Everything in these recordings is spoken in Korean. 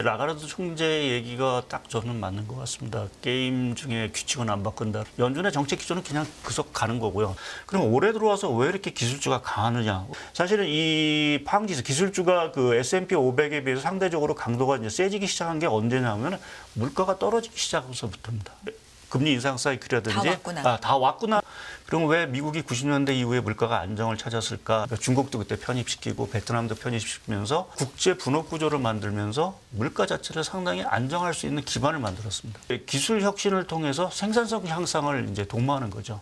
라가르드 총재 얘기가 딱 저는 맞는 것 같습니다. 게임 중에 규칙은 안 바꾼다. 연준의 정책 기조는 그냥 계속 가는 거고요. 그럼 올해 들어와서 왜 이렇게 기술주가 강하느냐? 사실은 이 파항지수 기술주가 그 S&P 500에 비해서 상대적으로 강도가 이제 세지기 시작한 게 언제냐면 물가가 떨어지기 시작해서부터입니다. 금리 인상 사이클이라든지 다 왔구나. 그럼 왜 미국이 90년대 이후에 물가가 안정을 찾았을까? 그러니까 중국도 그때 편입시키고 베트남도 편입시키면서 국제 분업 구조를 만들면서 물가 자체를 상당히 안정할 수 있는 기반을 만들었습니다. 기술 혁신을 통해서 생산성 향상을 이제 도모하는 거죠.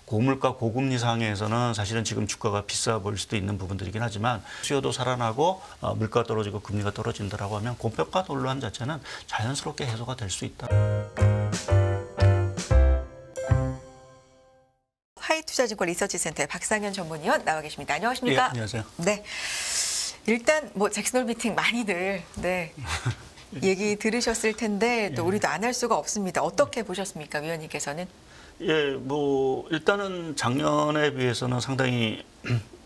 고물가 고금리 상황에서는 사실은 지금 주가가 비싸 보일 수도 있는 부분들이긴 하지만 수요도 살아나고 물가 떨어지고 금리가 떨어진다라고 하면 고평가 논란 자체는 자연스럽게 해소가 될 수 있다. 하이투자증권 리서치센터의 박상현 전문위원 나와 계십니다. 안녕하십니까? 예, 안녕하세요. 네. 일단 뭐 잭슨홀 미팅 많이들 얘기 들으셨을 텐데 또 우리도 안 할 수가 없습니다. 어떻게 보셨습니까, 위원님께서는? 예, 뭐 일단은 작년에 비해서는 상당히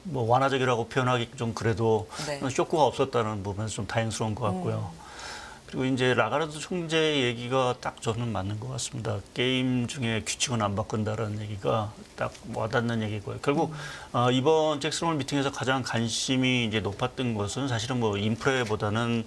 뭐 완화적이라고 표현하기 좀 그래도 쇼크가 없었다는 부분에서 좀 다행스러운 것 같고요. 그리고 이제 라가르드 총재 얘기가 딱 저는 맞는 것 같습니다. 게임 중에 규칙은 안 바꾼다는 얘기가 딱 와닿는 얘기고요. 결국 이번 잭슨홀 미팅에서 가장 관심이 이제 높았던 것은 사실은 뭐 인플레보다는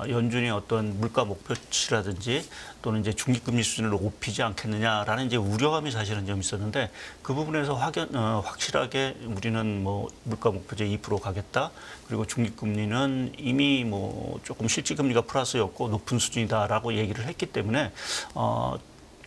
연준이 어떤 물가 목표치라든지 또는 이제 중기금리 수준을 높이지 않겠느냐라는 이제 우려감이 사실은 좀 있었는데 그 부분에서 확실하게 우리는 뭐 물가 목표제 2% 가겠다. 그리고 중기금리는 이미 뭐 조금 실질금리가 플러스였고 높은 수준이다라고 얘기를 했기 때문에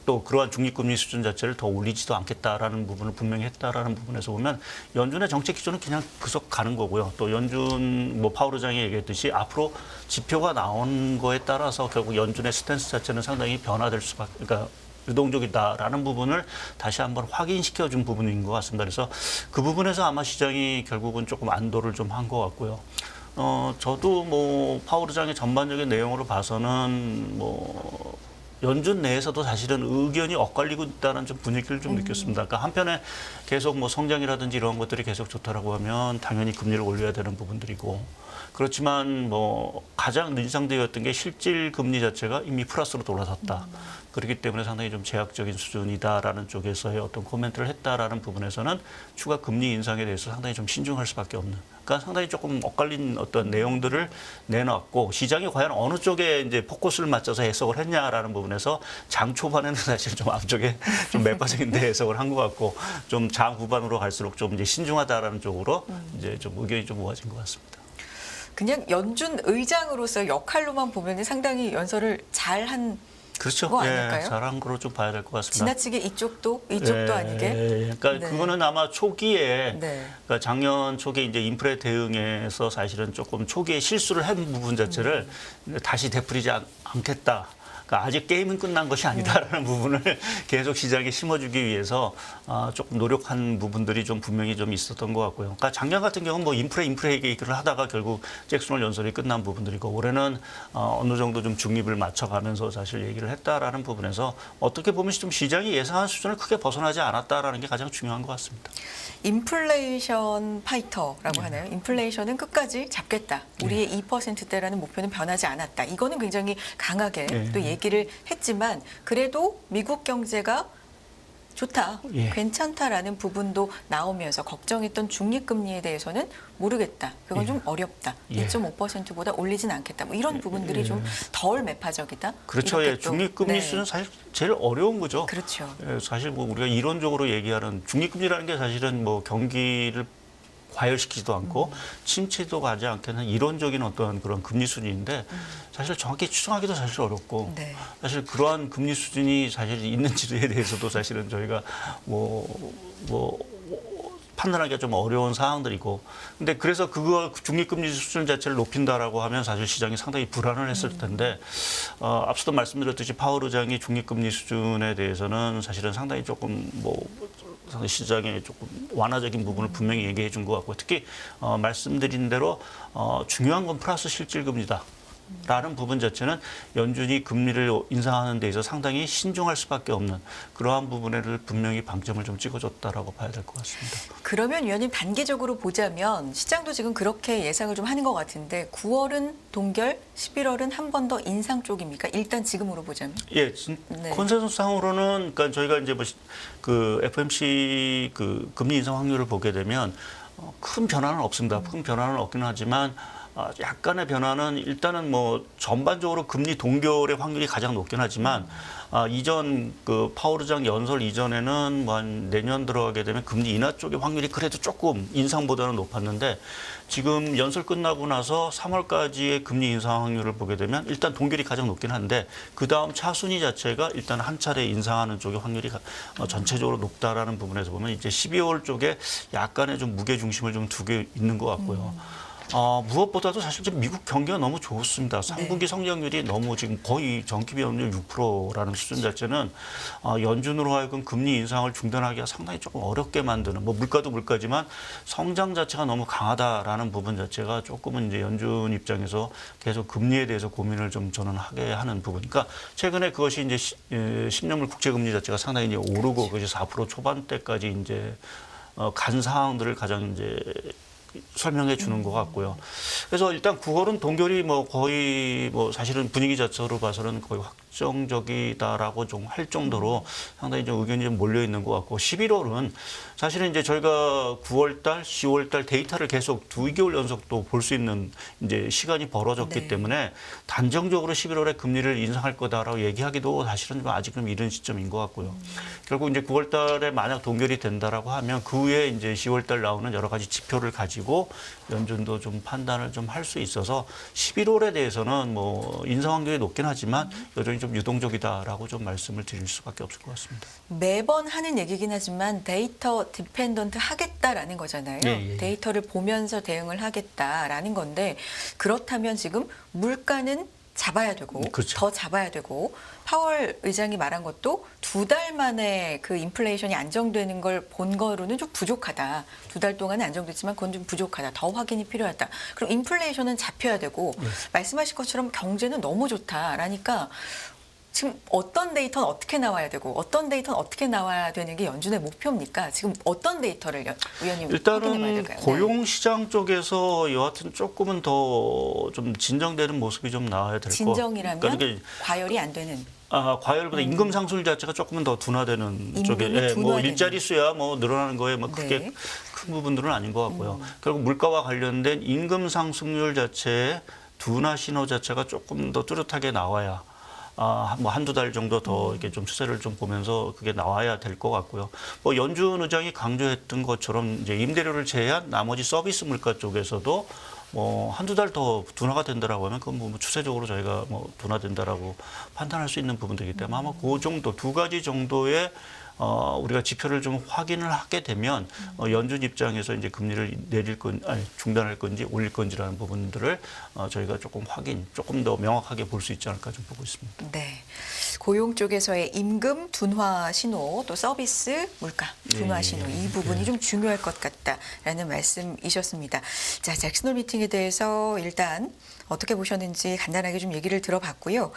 또 그러한 중립금리 수준 자체를 더 올리지도 않겠다라는 부분을 분명히 했다라는 부분에서 보면 연준의 정책 기조는 그냥 계속 가는 거고요. 또 연준 뭐 파월 의장이 얘기했듯이 앞으로 지표가 나온 거에 따라서 결국 연준의 스탠스 자체는 상당히 변화될 수밖에, 그러니까 유동적이다라는 부분을 다시 한번 확인시켜준 부분인 것 같습니다. 그래서 그 부분에서 아마 시장이 결국은 조금 안도를 좀 한 것 같고요. 저도 뭐 파월 의장의 전반적인 내용으로 봐서는 뭐 연준 내에서도 사실은 의견이 엇갈리고 있다는 좀 분위기를 좀 느꼈습니다. 그러니까 한편에 계속 뭐 성장이라든지 이런 것들이 계속 좋다라고 하면 당연히 금리를 올려야 되는 부분들이고 그렇지만 뭐 가장 인상되었던 게 실질 금리 자체가 이미 플러스로 돌아섰다. 그렇기 때문에 상당히 좀 제약적인 수준이다라는 쪽에서의 어떤 코멘트를 했다라는 부분에서는 추가 금리 인상에 대해서 상당히 좀 신중할 수밖에 없는. 그러니까 상당히 조금 엇갈린 어떤 내용들을 내놨고 시장이 과연 어느 쪽에 이제 포커스를 맞춰서 해석을 했냐라는 부분에서 장 초반에는 사실 좀 앞쪽에 좀 매파적인 해석을 한 것 같고 좀 장 후반으로 갈수록 좀 이제 신중하다라는 쪽으로 이제 좀 의견이 좀 모아진 것 같습니다. 그냥 연준 의장으로서 역할로만 보면 상당히 연설을 잘한 그렇죠. 거 아닐까요? 예, 잘한 거로 좀 봐야 될 것 같습니다. 지나치게 이쪽도 아니게. 그러니까 그거는 아마 초기에 그러니까 작년 초기에 이제 인플레 대응에서 사실은 조금 초기에 실수를 한 부분 자체를 다시 되풀이지 않겠다. 그러니까 아직 게임은 끝난 것이 아니다라는 부분을 계속 시장에 심어주기 위해서 조금 노력한 부분들이 좀 분명히 좀 있었던 것 같고요. 그러니까 작년 같은 경우는 뭐 인플레 얘기를 하다가 결국 잭슨홀 연설이 끝난 부분들이고 올해는 어느 정도 좀 중립을 맞춰가면서 사실 얘기를 했다라는 부분에서 어떻게 보면 좀 시장이 예상한 수준을 크게 벗어나지 않았다라는 게 가장 중요한 것 같습니다. 인플레이션 파이터라고 하나요? 인플레이션은 끝까지 잡겠다. 우리의 2%대라는 목표는 변하지 않았다. 이거는 굉장히 강하게 또 얘기를 했지만 그래도 미국 경제가 좋다, 괜찮다라는 부분도 나오면서 걱정했던 중립금리에 대해서는 모르겠다. 그건 좀 어렵다. 2.5%보다 올리진 않겠다. 뭐 이런 부분들이 좀 덜 매파적이다. 그렇죠. 중립금리 수준은 사실 제일 어려운 거죠. 그렇죠. 사실 뭐 우리가 이론적으로 얘기하는 중립금리라는 게 사실은 뭐 경기를 과열시키지도 않고 침체도 가지 않게는 이론적인 어떤 그런 금리 수준인데 사실 정확히 추정하기도 사실 어렵고 사실 그러한 금리 수준이 사실 있는지에 대해서도 사실은 저희가 판단하기가 좀 어려운 사항들이고 근데 그래서 그거 중립금리 수준 자체를 높인다라고 하면 사실 시장이 상당히 불안을 했을 텐데 앞서도 말씀드렸듯이 파월 의장이 중립금리 수준에 대해서는 사실은 상당히 조금 시장에 조금 완화적인 부분을 분명히 얘기해 준 것 같고 특히 말씀드린 대로 중요한 건 플러스 실질금리다. 라는 부분 자체는 연준이 금리를 인상하는 데 있어서 상당히 신중할 수밖에 없는 그러한 부분에를 분명히 방점을 좀 찍어줬다라고 봐야 될 것 같습니다. 그러면 위원님 단기적으로 보자면 시장도 지금 그렇게 예상을 좀 하는 것 같은데 9월은 동결, 11월은 한 번 더 인상 쪽입니까? 일단 지금으로 보자면. 예, 네. 컨센서스상으로는 그러니까 저희가 이제 그 FOMC 그 금리 인상 확률을 보게 되면 큰 변화는 없습니다. 큰 변화는 없긴 하지만 약간의 변화는 일단은 뭐 전반적으로 금리 동결의 확률이 가장 높긴 하지만 이전 그 파월 의장 연설 이전에는 뭐 한 내년 들어가게 되면 금리 인하 쪽의 확률이 그래도 조금 인상보다는 높았는데 지금 연설 끝나고 나서 3월까지의 금리 인상 확률을 보게 되면 일단 동결이 가장 높긴 한데 그 다음 차순위 자체가 일단 한 차례 인상하는 쪽의 확률이 전체적으로 높다라는 부분에서 보면 이제 12월 쪽에 약간의 좀 무게 중심을 좀 두게 있는 것 같고요. 무엇보다도 사실 지금 미국 경기가 너무 좋습니다. 3분기 성장률이 너무 지금 거의 전기비율 6%라는 수준 자체는 연준으로 하여금 금리 인상을 중단하기가 상당히 조금 어렵게 만드는 뭐 물가도 물가지만 성장 자체가 너무 강하다라는 부분 자체가 조금은 이제 연준 입장에서 계속 금리에 대해서 고민을 좀 저는 하게 하는 부분. 그러니까 최근에 그것이 이제 10년물 국채금리 자체가 상당히 이제 오르고 그것이 4% 초반대까지 이제 간 상황들을 가장 이제 설명해 주는 것 같고요. 그래서 일단 9월은 동결이 뭐 거의 뭐 사실은 분위기 자체로 봐서는 거의 확정적이다라고 좀 할 정도로 상당히 좀 의견이 좀 몰려 있는 것 같고 11월은 사실은 이제 저희가 9월달, 10월달 데이터를 계속 2개월 연속 또 볼 수 있는 이제 시간이 벌어졌기 네. 때문에 단정적으로 11월에 금리를 인상할 거다라고 얘기하기도 사실은 좀 아직 좀 이른 시점인 것 같고요. 결국 이제 9월달에 만약 동결이 된다라고 하면 그 후에 이제 10월달 나오는 여러 가지 지표를 가지고 연준도 좀 판단을 좀 할 수 있어서 11월에 대해서는 뭐 인상 확률이 높긴 하지만 여전히 좀 유동적이다라고 좀 말씀을 드릴 수밖에 없을 것 같습니다. 매번 하는 얘기긴 하지만 데이터 디펜던트 하겠다라는 거잖아요. 예. 데이터를 보면서 대응을 하겠다라는 건데 그렇다면 지금 물가는 잡아야 되고 그렇죠. 더 잡아야 되고 파월 의장이 말한 것도 2달 만에 그 인플레이션이 안정되는 걸 본 거로는 좀 부족하다. 2달 동안은 안정됐지만 그건 좀 부족하다. 더 확인이 필요하다. 그럼 인플레이션은 잡혀야 되고 말씀하신 것처럼 경제는 너무 좋다라니까 지금 어떤 데이터는 어떻게 나와야 되고 어떤 데이터는 어떻게 나와야 되는 게 연준의 목표입니까? 지금 어떤 데이터를 위원님 확인해 봐야 일단은 될까요? 고용 시장 쪽에서 여하튼 조금은 더 좀 진정되는 모습이 좀 나와야 될 거. 진정이라면 그러니까 과열이 안 되는 과열보다 임금 상승률 자체가 조금은 더 둔화되는 쪽에 뭐 둔화되는. 일자리 수야 뭐 늘어나는 거에 뭐 크게 네. 큰 부분들은 아닌 것 같고요. 결국 물가와 관련된 임금 상승률 자체의 둔화 신호 자체가 조금 더 뚜렷하게 나와야 뭐 한두 달 정도 더 이렇게 좀 추세를 좀 보면서 그게 나와야 될 것 같고요. 뭐 연준 의장이 강조했던 것처럼 이제 임대료를 제외한 나머지 서비스 물가 쪽에서도 뭐 한두 달 더 둔화가 된다라고 하면 그건 뭐 추세적으로 저희가 뭐 둔화된다라고 판단할 수 있는 부분들이기 때문에 아마 그 정도 두 가지 정도의 우리가 지표를 좀 확인을 하게 되면 연준 입장에서 이제 금리를 내릴 중단할 건지 올릴 건지라는 부분들을 저희가 조금 더 명확하게 볼 수 있지 않을까 좀 보고 있습니다. 네. 고용 쪽에서의 임금 둔화 신호 또 서비스 물가 둔화 신호 이 부분이 좀 중요할 것 같다라는 말씀이셨습니다. 자, 잭슨홀 미팅에 대해서 일단 어떻게 보셨는지 간단하게 좀 얘기를 들어봤고요.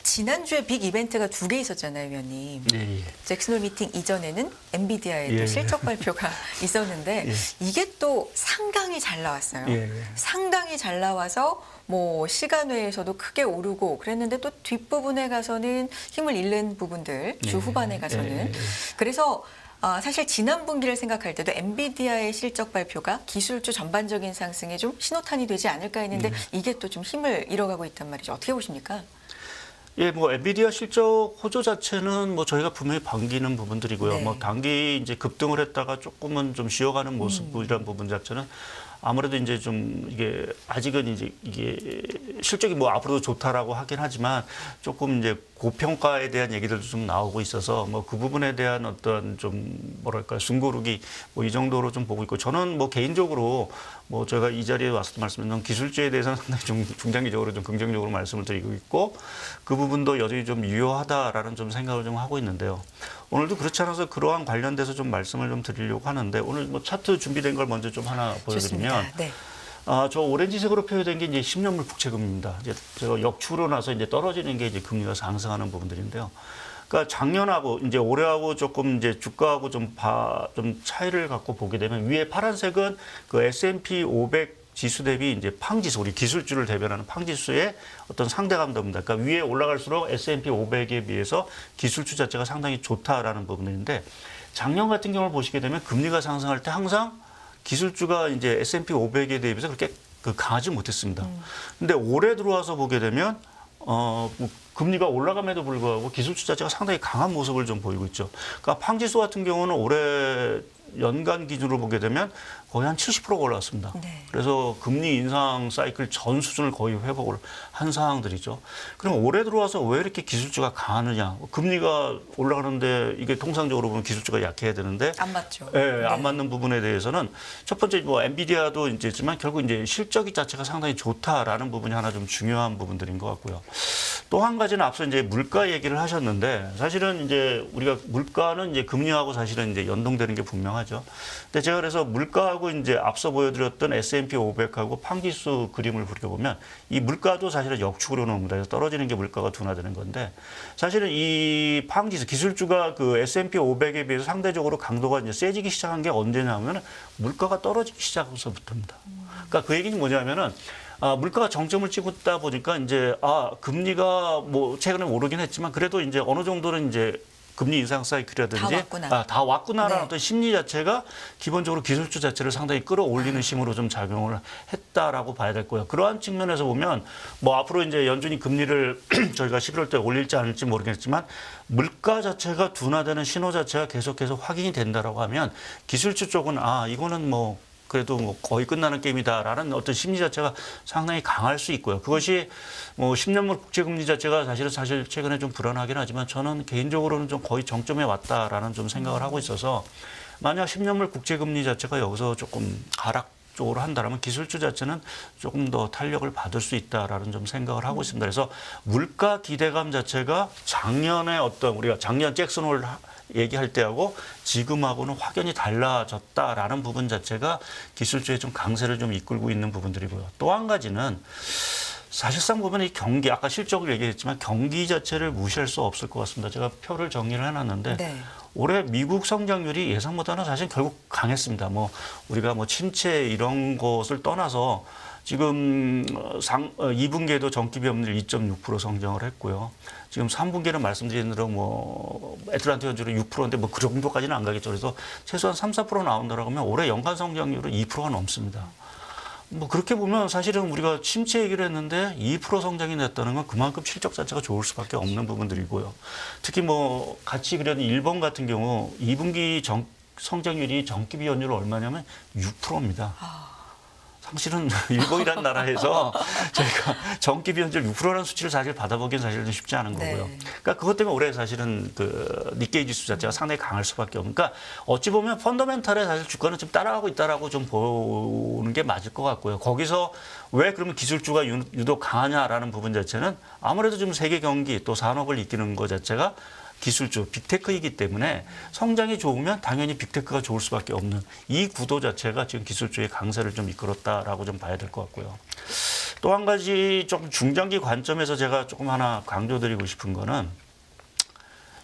지난주에 빅 이벤트가 2개 있었잖아요, 위원님. 예. 잭슨홀 미팅 이전에는 엔비디아의 또 실적 발표가 있었는데 이게 또 상당히 잘 나왔어요. 상당히 잘 나와서 뭐 시간 외에서도 크게 오르고 그랬는데 또 뒷부분에 가서는 힘을 잃는 부분들, 주 후반에 가서는. 그래서 사실 지난 분기를 생각할 때도 엔비디아의 실적 발표가 기술주 전반적인 상승에 좀 신호탄이 되지 않을까 했는데 이게 또 좀 힘을 잃어가고 있단 말이죠. 어떻게 보십니까? 예, 뭐 엔비디아 실적 호조 자체는 뭐 저희가 분명히 반기는 부분들이고요. 네. 뭐 단기 이제 급등을 했다가 조금은 좀 쉬어가는 모습이란 부분 자체는 아무래도 이제 좀 이게 아직은 이제 이게 실적이 뭐 앞으로도 좋다라고 하긴 하지만 조금 이제 고평가에 대한 얘기들도 좀 나오고 있어서 뭐 그 부분에 대한 어떤 좀 뭐랄까 숨고르기 뭐 이 정도로 좀 보고 있고 저는 뭐 개인적으로 뭐 제가 이 자리에 와서도 말씀드린 기술주에 대해서는 상당히 좀 중장기적으로 좀 긍정적으로 말씀을 드리고 있고 그 부분도 여전히 좀 유효하다라는 좀 생각을 좀 하고 있는데요. 오늘도 그렇지 않아서 그러한 관련돼서 좀 말씀을 좀 드리려고 하는데 오늘 뭐 차트 준비된 걸 먼저 좀 하나 보여드리면 네. 저 오렌지색으로 표현된 게 이제 10년물 국채금리입니다. 이제 제가 역추로 나서 이제 떨어지는 게 이제 금리가 상승하는 부분들인데요. 그러니까 작년하고 이제 올해하고 조금 이제 주가하고 좀 차이를 갖고 보게 되면 위에 파란색은 그 S&P 500 지수 대비 이제 팡지수, 우리 기술주를 대변하는 팡지수의 어떤 상대감도입니다. 그러니까 위에 올라갈수록 S&P 500에 비해서 기술주 자체가 상당히 좋다라는 부분인데 작년 같은 경우를 보시게 되면 금리가 상승할 때 항상 기술주가 이제 S&P 500에 대비해서 그렇게 강하지 못했습니다. 근데 올해 들어와서 보게 되면 뭐 금리가 올라감에도 불구하고 기술주 자체가 상당히 강한 모습을 좀 보이고 있죠. 그러니까 팡지수 같은 경우는 올해 연간 기준으로 보게 되면 거의 한 70%가 올랐습니다. 네. 그래서 금리 인상 사이클 전 수준을 거의 회복을 한 상황들이죠. 그럼 올해 들어와서 왜 이렇게 기술주가 강하느냐? 금리가 올라가는데 이게 통상적으로 보면 기술주가 약해야 되는데 안 맞죠. 네. 안 맞는 부분에 대해서는 첫 번째 뭐 엔비디아도 이제 있지만 결국 이제 실적이 자체가 상당히 좋다라는 부분이 하나 좀 중요한 부분들인 것 같고요. 또 한 가지는 앞서 이제 물가 얘기를 하셨는데 사실은 이제 우리가 물가는 이제 금리하고 사실은 이제 연동되는 게 분명하죠. 근데 제가 그래서 물가하고 이제 앞서 보여드렸던 S&P 500하고 팡지수 그림을 그려보면 이 물가도 사실은 역축으로 나옵니다. 그래서 떨어지는 게 물가가 둔화되는 건데 사실은 이 팡지수 기술주가 그 S&P 500에 비해서 상대적으로 강도가 이제 세지기 시작한 게 언제냐면 물가가 떨어지기 시작해서부터입니다. 그러니까 그 얘기는 뭐냐면은 물가가 정점을 찍었다 보니까 이제 금리가 뭐 최근에 오르긴 했지만 그래도 이제 어느 정도는 이제 금리 인상 사이클이라든지 다 왔구나라는 네. 어떤 심리 자체가 기본적으로 기술주 자체를 상당히 끌어올리는 힘으로 좀 작용을 했다라고 봐야 될 거예요. 그러한 측면에서 보면 뭐 앞으로 이제 연준이 금리를 저희가 11월 때 올릴지 않을지 모르겠지만 물가 자체가 둔화되는 신호 자체가 계속해서 확인이 된다라고 하면 기술주 쪽은 이거는 뭐 그래도 뭐 거의 끝나는 게임이다라는 어떤 심리 자체가 상당히 강할 수 있고요. 그것이 뭐 10년물 국채금리 자체가 사실 최근에 좀 불안하긴 하지만 저는 개인적으로는 좀 거의 정점에 왔다라는 좀 생각을 하고 있어서 만약 10년물 국채금리 자체가 여기서 조금 하락 쪽으로 한다면 기술주 자체는 조금 더 탄력을 받을 수 있다라는 좀 생각을 하고 있습니다. 그래서 물가 기대감 자체가 작년에 어떤 우리가 작년 잭슨홀 얘기할 때하고 지금하고는 확연히 달라졌다라는 부분 자체가 기술주의 좀 강세를 좀 이끌고 있는 부분들이고요. 또 한 가지는 사실상 보면 이 경기 아까 실적을 얘기했지만 경기 자체를 무시할 수 없을 것 같습니다. 제가 표를 정리를 해놨는데 네. 올해 미국 성장률이 예상보다는 사실 결국 강했습니다. 뭐 우리가 뭐 침체 이런 것을 떠나서 지금 2분기에도 전기비업률 2.6% 성장을 했고요. 지금 3분기는 말씀드린 대로 뭐 애틀란타 연준은 6%인데 뭐 그 정도까지는 안 가겠죠. 그래서 최소한 3, 4% 나온다라고 하면 올해 연간 성장률은 2%가 넘습니다. 뭐 그렇게 보면 사실은 우리가 침체 얘기를 했는데 2% 성장이 냈다는 건 그만큼 실적 자체가 좋을 수밖에 없는 부분들이고요. 특히 뭐 같이 그려는 일본 같은 경우 2분기 성장률이 전기비 연율 얼마냐면 6%입니다. 사실은 일본이라는 나라에서 저희가 전기 비연율 6%라는 수치를 사실 받아보기엔 사실은 쉽지 않은 거고요. 네. 그러니까 그것 때문에 올해 사실은 그 니케이 지수 자체가 상당히 강할 수밖에 없는. 그러니까 어찌 보면 펀더멘탈에 사실 주가는 좀 따라가고 있다라고 좀 보는 게 맞을 것 같고요. 거기서 왜 그러면 기술주가 유독 강하냐라는 부분 자체는 아무래도 좀 세계 경기 또 산업을 이끄는 것 자체가 기술주, 빅테크이기 때문에 성장이 좋으면 당연히 빅테크가 좋을 수밖에 없는 이 구도 자체가 지금 기술주의 강세를 좀 이끌었다라고 좀 봐야 될 것 같고요. 또 한 가지 좀 중장기 관점에서 제가 조금 하나 강조드리고 싶은 거는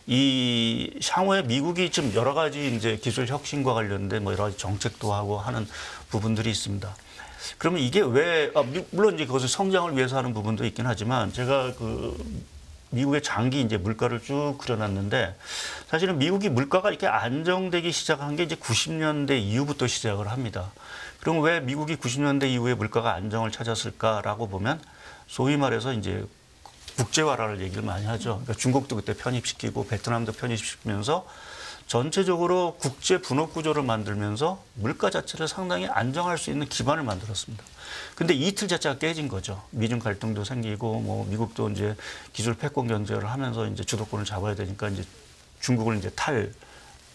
이 향후에 미국이 좀 여러 가지 이제 기술 혁신과 관련된 뭐 여러 가지 정책도 하고 하는 부분들이 있습니다. 그러면 이게 왜, 물론 이제 그것을 성장을 위해서 하는 부분도 있긴 하지만 제가 미국의 장기 이제 물가를 쭉 그려놨는데 사실은 미국이 물가가 이렇게 안정되기 시작한 게 이제 90년대 이후부터 시작을 합니다. 그럼 왜 미국이 90년대 이후에 물가가 안정을 찾았을까라고 보면 소위 말해서 이제 국제화를 얘기를 많이 하죠. 그러니까 중국도 그때 편입시키고 베트남도 편입시키면서 전체적으로 국제 분업 구조를 만들면서 물가 자체를 상당히 안정할 수 있는 기반을 만들었습니다. 근데 이 틀 자체가 깨진 거죠. 미중 갈등도 생기고 뭐 미국도 이제 기술 패권 경제를 하면서 이제 주도권을 잡아야 되니까 이제 중국을 이제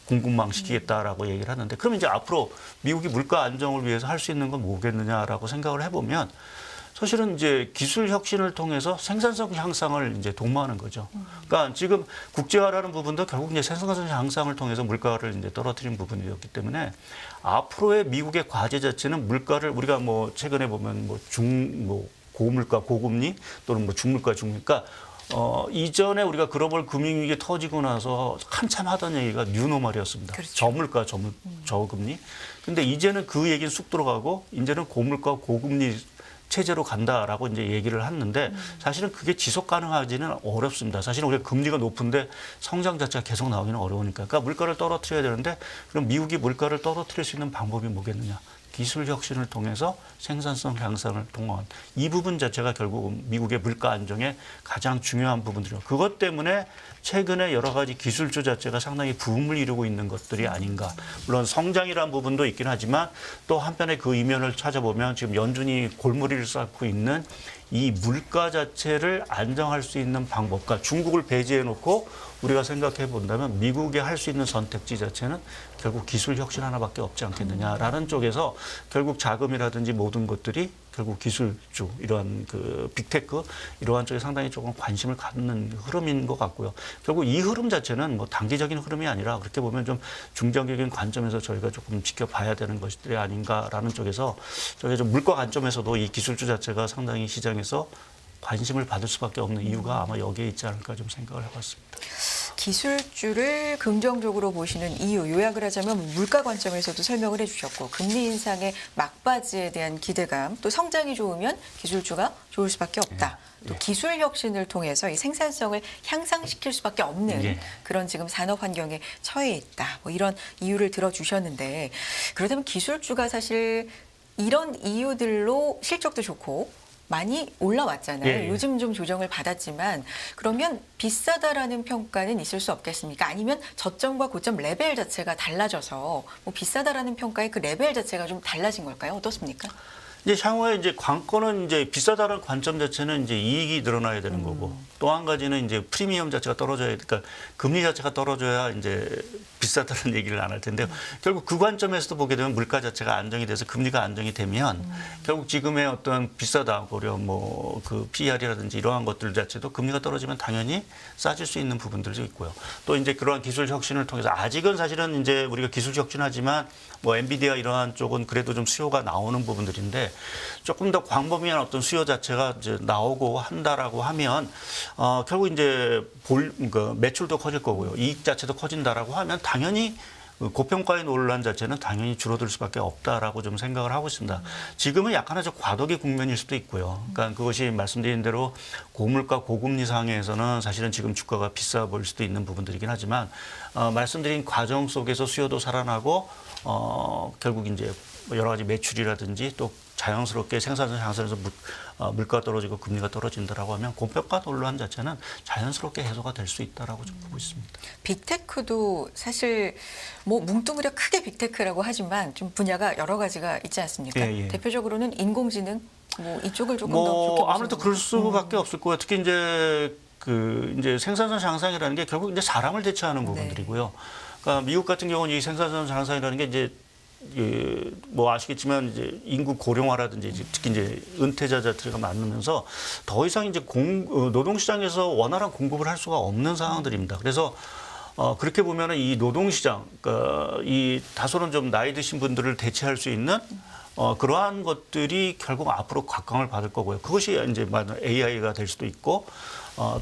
공급망 시키겠다라고 얘기를 하는데 그럼 이제 앞으로 미국이 물가 안정을 위해서 할 수 있는 건 뭐겠느냐라고 생각을 해보면 사실은 이제 기술 혁신을 통해서 생산성 향상을 이제 도모하는 거죠. 그러니까 지금 국제화라는 부분도 결국 이제 생산성 향상을 통해서 물가를 이제 떨어뜨린 부분이었기 때문에 앞으로의 미국의 과제 자체는 물가를 우리가 뭐 최근에 보면 뭐 고물가, 고금리 또는 뭐 중물가, 중물가 이전에 우리가 글로벌 금융위기 터지고 나서 한참 하던 얘기가 뉴노멀이었습니다. 그렇죠. 저물가, 저금리. 근데 이제는 그 얘기는 쑥 들어가고 이제는 고물가, 고금리 체제로 간다라고 이제 얘기를 했는데 사실은 그게 지속 가능하지는 어렵습니다. 사실은 우리가 금리가 높은데 성장 자체가 계속 나오기는 어려우니까. 그러니까 물가를 떨어뜨려야 되는데 그럼 미국이 물가를 떨어뜨릴 수 있는 방법이 뭐겠느냐. 기술 혁신을 통해서 생산성 향상을 통한 이 부분 자체가 결국 미국의 물가 안정에 가장 중요한 부분들이에요. 그것 때문에 최근에 여러 가지 기술주 자체가 상당히 부음을 이루고 있는 것들이 아닌가. 물론 성장이라는 부분도 있긴 하지만 또 한편에 그 이면을 찾아보면 지금 연준이 골머리를 쌓고 있는 이 물가 자체를 안정할 수 있는 방법, 그러니까 중국을 배제해 놓고 우리가 생각해 본다면 미국이 할 수 있는 선택지 자체는 결국 기술 혁신 하나밖에 없지 않겠느냐라는 쪽에서 결국 자금이라든지 모든 것들이 결국 기술주 이러한 그 빅테크 이러한 쪽에 상당히 조금 관심을 갖는 흐름인 것 같고요. 결국 이 흐름 자체는 뭐 단기적인 흐름이 아니라 그렇게 보면 좀 중장기적인 관점에서 저희가 조금 지켜봐야 되는 것들이 아닌가라는 쪽에서 저희가 좀 물가 관점에서도 이 기술주 자체가 상당히 시장에서 관심을 받을 수밖에 없는 이유가 아마 여기에 있지 않을까 좀 생각을 해봤습니다. 기술주를 긍정적으로 보시는 이유, 요약을 하자면 물가 관점에서도 설명을 해주셨고 금리 인상의 막바지에 대한 기대감, 또 성장이 좋으면 기술주가 좋을 수밖에 없다. 또 기술 혁신을 통해서 이 생산성을 향상시킬 수밖에 없는 그런 지금 산업 환경에 처해 있다. 뭐 이런 이유를 들어주셨는데 그렇다면 기술주가 사실 이런 이유들로 실적도 좋고 많이 올라왔잖아요. 예, 예. 요즘 좀 조정을 받았지만 그러면 비싸다라는 평가는 있을 수 없겠습니까? 아니면 저점과 고점 레벨 자체가 달라져서 뭐 비싸다라는 평가의 그 레벨 자체가 좀 달라진 걸까요? 어떻습니까? 이제 향후에 이제 관건은 이제 비싸다는 관점 자체는 이제 이익이 늘어나야 되는 거고 또 한 가지는 이제 프리미엄 자체가 떨어져야 그러니까 금리 자체가 떨어져야 이제 비싸다는 얘기를 안 할 텐데 결국 그 관점에서도 보게 되면 물가 자체가 안정이 돼서 금리가 안정이 되면 결국 지금의 어떤 비싸다 고려 뭐 그 PER이라든지 이러한 것들 자체도 금리가 떨어지면 당연히 싸질 수 있는 부분들도 있고요. 또 이제 그러한 기술 혁신을 통해서 아직은 사실은 이제 우리가 기술 혁신하지만 뭐 엔비디아 이러한 쪽은 그래도 좀 수요가 나오는 부분들인데 조금 더 광범위한 어떤 수요 자체가 이제 나오고 한다라고 하면 결국 이제 그러니까 매출도 커질 거고요. 이익 자체도 커진다라고 하면 당연히 고평가의 논란 자체는 당연히 줄어들 수밖에 없다라고 좀 생각을 하고 있습니다. 지금은 약간의 과도기 국면일 수도 있고요. 그러니까 그것이 말씀드린 대로 고물가 고금리 상황에서는 사실은 지금 주가가 비싸 보일 수도 있는 부분들이긴 하지만 말씀드린 과정 속에서 수요도 살아나고 결국 이제 여러 가지 매출이라든지 또 자연스럽게 생산성 향상해서 물가가 떨어지고 금리가 떨어진다라고 하면 고평가 논란 자체는 자연스럽게 해소가 될 수 있다라고 좀 보고 있습니다. 빅테크도 사실 뭐 뭉뚱그려 크게 빅테크라고 하지만 좀 분야가 여러 가지가 있지 않습니까? 예, 예. 대표적으로는 인공지능 뭐 이쪽을 조금 더 뭐 좋게 아무래도 그럴 수밖에 없을 거예요. 특히 이제 이제 생산성 향상이라는 게 결국 이제 사람을 대체하는 부분들이고요. 그러니까 미국 같은 경우는 이 생산성 향상이라는 게 이제 뭐 아시겠지만 이제 인구 고령화라든지 이제 특히 이제 은퇴자 자체가 많으면서 더 이상 이제 노동 시장에서 원활한 공급을 할 수가 없는 상황들입니다. 그래서 그렇게 보면은 이 노동 시장, 그러니까 이 다소는 좀 나이 드신 분들을 대체할 수 있는 그러한 것들이 결국 앞으로 각광을 받을 거고요. 그것이 이제 AI가 될 수도 있고.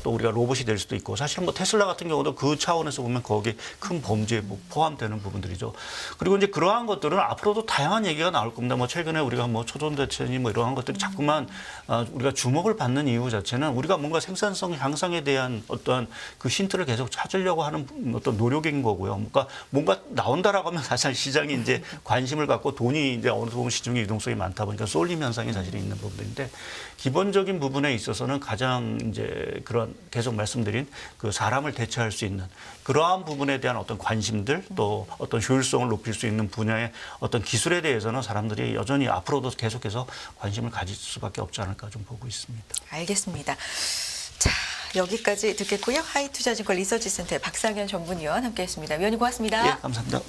또 우리가 로봇이 될 수도 있고 사실은 뭐 테슬라 같은 경우도 그 차원에서 보면 거기에 큰 범죄에 포함되는 부분들이죠. 그리고 이제 그러한 것들은 앞으로도 다양한 얘기가 나올 겁니다. 뭐 최근에 우리가 뭐 초전대체니 뭐 이러한 것들이 자꾸만 우리가 주목을 받는 이유 자체는 우리가 뭔가 생산성 향상에 대한 어떤 그 힌트를 계속 찾으려고 하는 어떤 노력인 거고요. 그러니까 뭔가 나온다라고 하면 사실 시장이 이제 관심을 갖고 돈이 이제 어느 부분 시중에 유동성이 많다 보니까 쏠림 현상이 사실 있는 부분인데 기본적인 부분에 있어서는 가장 이제 그런 계속 말씀드린 그 사람을 대체할 수 있는 그러한 부분에 대한 어떤 관심들 또 어떤 효율성을 높일 수 있는 분야의 어떤 기술에 대해서는 사람들이 여전히 앞으로도 계속해서 관심을 가질 수밖에 없지 않을까 좀 보고 있습니다. 알겠습니다. 자, 여기까지 듣겠고요. 하이투자증권 리서치센터의 박상현 전문위원 함께했습니다. 위원님 고맙습니다. 예, 감사합니다.